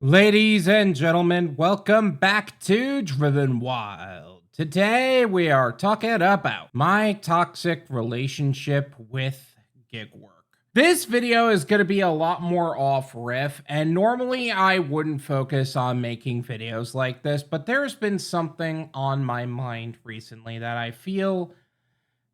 Ladies and gentlemen, welcome back to Driven Wild. Today we are talking about my toxic relationship with gig work. This video is going to be a lot more off riff, and normally I wouldn't focus on making videos like this, but there's been something on my mind recently that I feel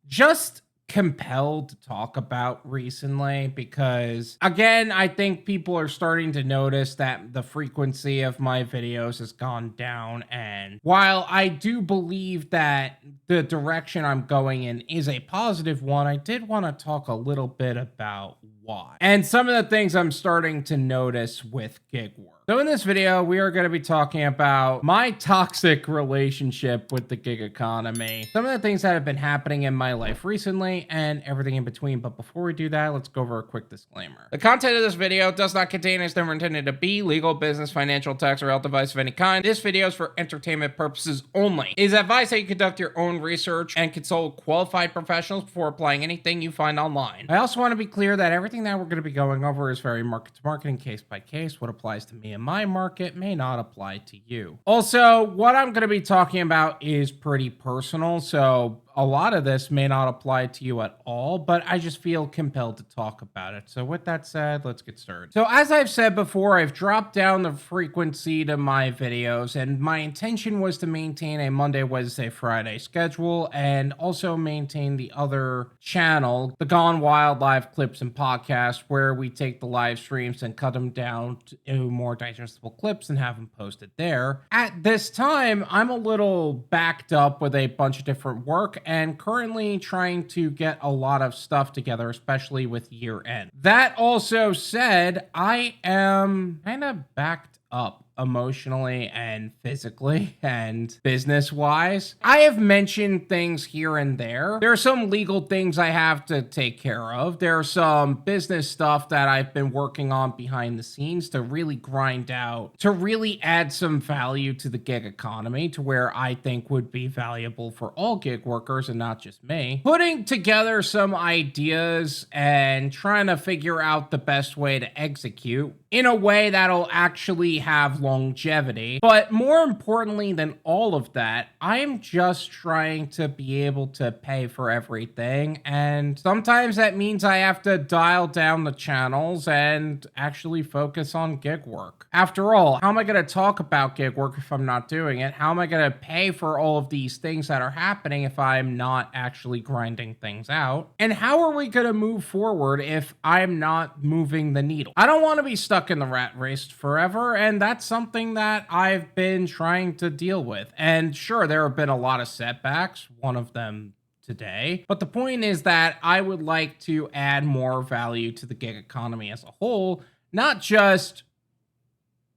just compelled to talk about recently because, again, I think people are starting to notice that the frequency of my videos has gone down. And while I do believe that the direction I'm going in is a positive one, I did want to talk a little bit about why and some of the things I'm starting to notice with gig work. So in this video, we are going to be talking about my toxic relationship with the gig economy, some of the things that have been happening in my life recently, and everything in between. But before we do that, let's go over a quick disclaimer. The content of this video does not contain, is never intended to be, legal, business, financial, tax, or health advice of any kind. This video is for entertainment purposes only. It is advised that you conduct your own research and consult qualified professionals before applying anything you find online. I also want to be clear that everything that we're going to be going over is very market to market and case by case. What applies to me in my market may not apply to you. Also, what I'm going to be talking about is pretty personal, so a lot of this may not apply to you at all, but I just feel compelled to talk about it. So with that said, let's get started. So as I've said before, I've dropped down the frequency to my videos, and my intention was to maintain a Monday, Wednesday, Friday schedule and also maintain the other channel, the Gone Wild live clips and podcasts, where we take the live streams and cut them down to more digestible clips and have them posted there. At this time, I'm a little backed up with a bunch of different work and currently trying to get a lot of stuff together, especially with year end. That also said, I am kind of backed up emotionally and physically and business wise. I have mentioned things here and there. There are some legal things I have to take care of. There are some business stuff that I've been working on behind the scenes to really grind out, to really add some value to the gig economy to where I think would be valuable for all gig workers and not just me. Putting together some ideas and trying to figure out the best way to execute in a way that'll actually have longevity. But more importantly than all of that, I'm just trying to be able to pay for everything. And sometimes that means I have to dial down the channels and actually focus on gig work. After all, how am I going to talk about gig work if I'm not doing it? How am I going to pay for all of these things that are happening if I'm not actually grinding things out? And how are we going to move forward if I'm not moving the needle? I don't want to be stuck in the rat race forever, and that's something that I've been trying to deal with. And sure, there have been a lot of setbacks, one of them today, but the point is that I would like to add more value to the gig economy as a whole, not just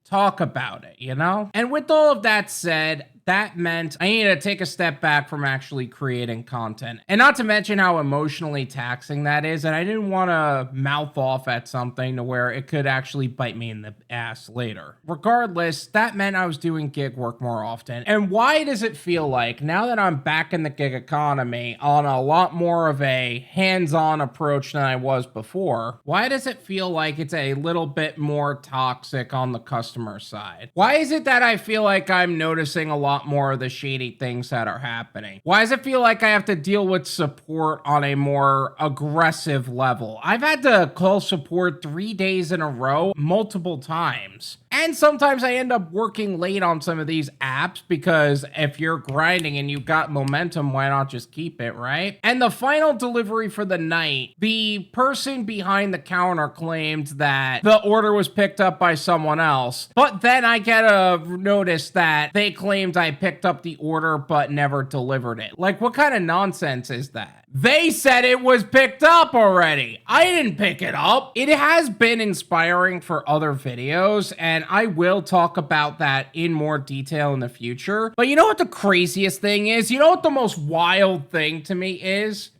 talk about it, you know? And with all of that said, that meant I needed to take a step back from actually creating content. And not to mention how emotionally taxing that is. And I didn't want to mouth off at something to where it could actually bite me in the ass later. Regardless, that meant I was doing gig work more often. And why does it feel like now that I'm back in the gig economy on a lot more of a hands-on approach than I was before, why does it feel like it's a little bit more toxic on the customer side? Why is it that I feel like I'm noticing a lot more of the shady things that are happening? Why does it feel like I have to deal with support on a more aggressive level? I've had to call support 3 days in a row multiple times. And sometimes I end up working late on some of these apps because if you're grinding and you've got momentum, why not just keep it, right? And the final delivery for the night, the person behind the counter claimed that the order was picked up by someone else. But then I get a notice that they claimed I picked up the order but never delivered it. Like, what kind of nonsense is that? They said it was picked up already. I didn't pick it up. It has been inspiring for other videos, and I will talk about that in more detail in the future. But you know what the craziest thing is? You know what the most wild thing to me is?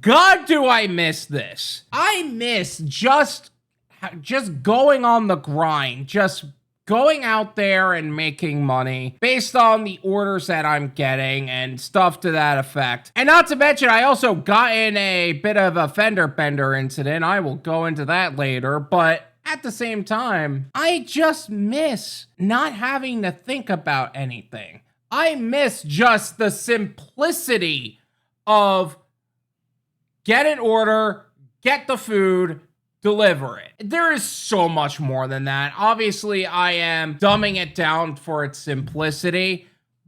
God, do I miss this. I miss just going on the grind, just going out there and making money based on the orders that I'm getting and stuff to that effect. And not to mention, I also got in a bit of a fender bender incident. I will go into that later, but at the same time, I just miss not having to think about anything. I miss just the simplicity of get an order, get the food, deliver it. There is so much more than that. Obviously, I am dumbing it down for its simplicity,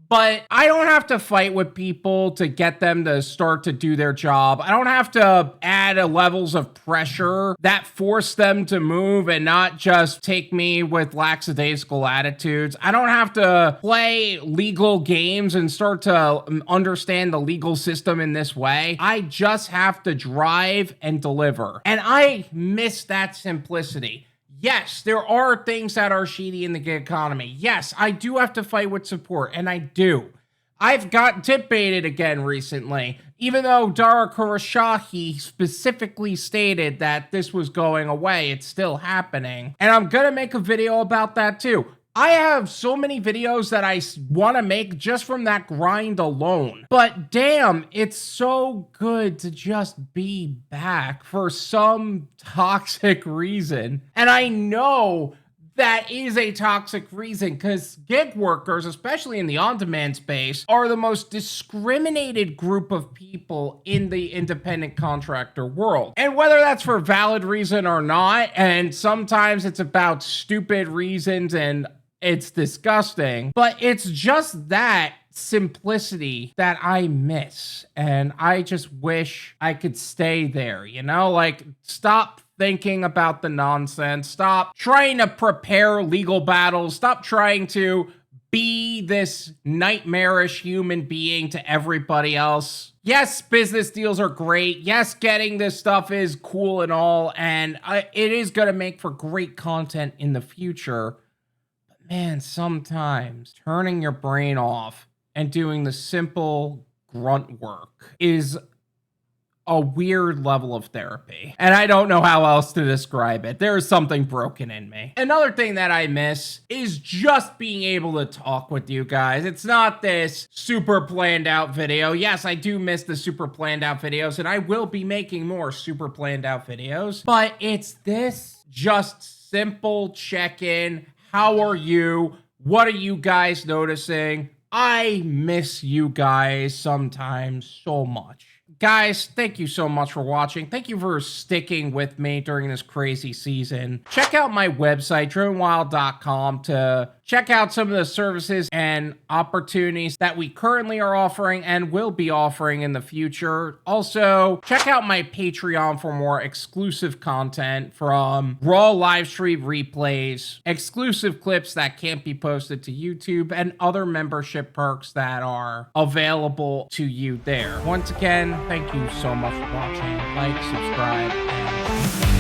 but I don't have to fight with people to get them to start to do their job. I don't have to add levels of pressure that force them to move and not just take me with lackadaisical attitudes. I don't have to play legal games and start to understand the legal system in this way. I just have to drive and deliver. And I miss that simplicity. Yes, there are things that are shady in the gig economy. Yes, I do have to fight with support, and I do. I've got tip baited again recently, even though Dara Khosrowshahi specifically stated that this was going away. It's still happening. And I'm gonna make a video about that too. I have so many videos that I want to make just from that grind alone. But damn, it's so good to just be back for some toxic reason. And I know that is a toxic reason because gig workers, especially in the on-demand space, are the most discriminated group of people in the independent contractor world. And whether that's for valid reason or not, and sometimes it's about stupid reasons and it's disgusting, but it's just that simplicity that I miss. And I just wish I could stay there, you know? Like, stop thinking about the nonsense. Stop trying to prepare legal battles. Stop trying to be this nightmarish human being to everybody else. Yes, business deals are great. Yes, getting this stuff is cool and all, and it is going to make for great content in the future. Man, sometimes turning your brain off and doing the simple grunt work is a weird level of therapy. And I don't know how else to describe it. There is something broken in me. Another thing that I miss is just being able to talk with you guys. It's not this super planned out video. Yes, I do miss the super planned out videos, and I will be making more super planned out videos. But it's this just simple check-in. How are you? What are you guys noticing? I miss you guys sometimes so much. Guys, thank you so much for watching. Thank you for sticking with me during this crazy season. Check out my website, drivenwild.com, to check out some of the services and opportunities that we currently are offering and will be offering in the future. Also, check out my Patreon for more exclusive content, from raw live stream replays, exclusive clips that can't be posted to YouTube, and other membership perks that are available to you there. Once again, thank you so much for watching. Like, subscribe, and